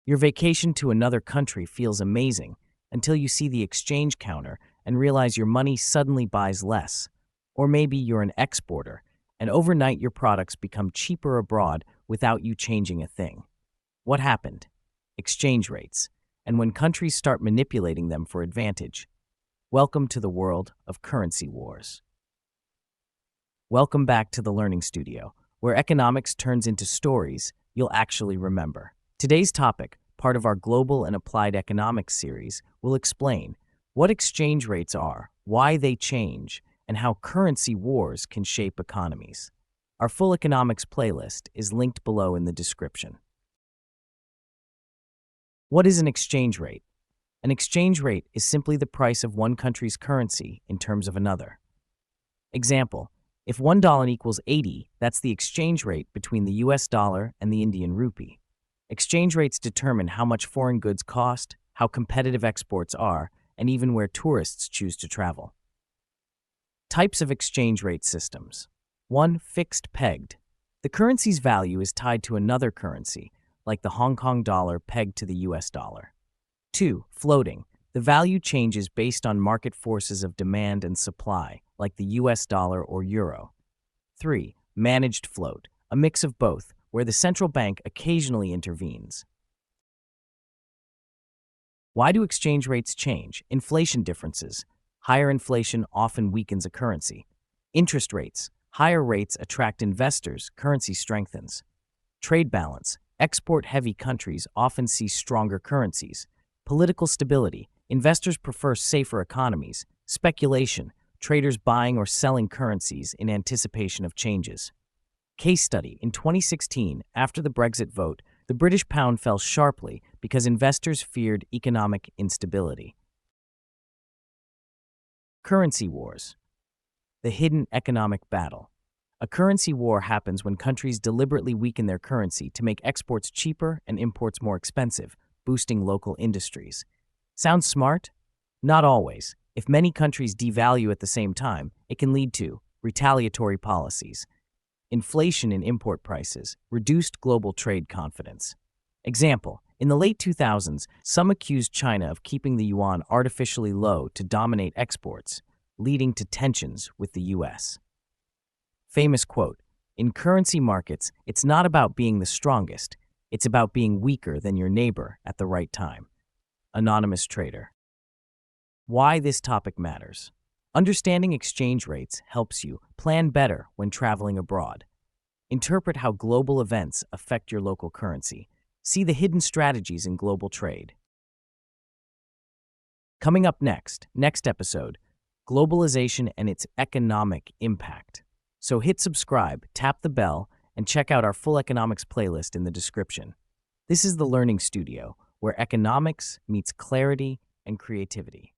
Your vacation to another country feels amazing until you see the exchange counter and realize your money suddenly buys less. Or maybe you're an exporter, and overnight your products become cheaper abroad without you changing a thing. What happened? Exchange rates. And when countries start manipulating them for advantage. Welcome to the world of currency wars. Welcome back to the Learning Studio, where economics turns into stories you'll actually remember. Today's topic, part of our Global and Applied Economics series, will explain what exchange rates are, why they change, and how currency wars can shape economies. Our full economics playlist is linked below in the description. What is an exchange rate? An exchange rate is simply the price of one country's currency in terms of another. Example, if $1 equals 80, that's the exchange rate between the US dollar and the Indian rupee. Exchange rates determine how much foreign goods cost, how competitive exports are, and even where tourists choose to travel. Types of exchange rate systems. 1. Fixed pegged. The currency's value is tied to another currency, like the Hong Kong dollar pegged to the US dollar. 2. Floating. The value changes based on market forces of demand and supply, like the US dollar or euro. 3. Managed float. A mix of both, where the central bank occasionally intervenes. Why do exchange rates change? Inflation differences. Higher inflation often weakens a currency. Interest rates. Higher rates attract investors, currency strengthens. Trade balance. Export-heavy countries often see stronger currencies. Political stability. Investors prefer safer economies. Speculation. Traders buying or selling currencies in anticipation of changes. Case study. In 2016, after the Brexit vote, the British pound fell sharply because investors feared economic instability. Currency wars. The hidden economic battle. A currency war happens when countries deliberately weaken their currency to make exports cheaper and imports more expensive, boosting local industries. Sounds smart? Not always. If many countries devalue at the same time, it can lead to retaliatory policies. Inflation in import prices, reduced global trade confidence. Example, in the late 2000s, some accused China of keeping the yuan artificially low to dominate exports, leading to tensions with the US. Famous quote, "In currency markets, it's not about being the strongest, it's about being weaker than your neighbor at the right time." Anonymous trader. Why this topic matters. Understanding exchange rates helps you plan better when traveling abroad. Interpret how global events affect your local currency. See the hidden strategies in global trade. Coming up next episode, globalization and its economic impact. So hit subscribe, tap the bell, and check out our full economics playlist in the description. This is the Learning Studio, where economics meets clarity and creativity.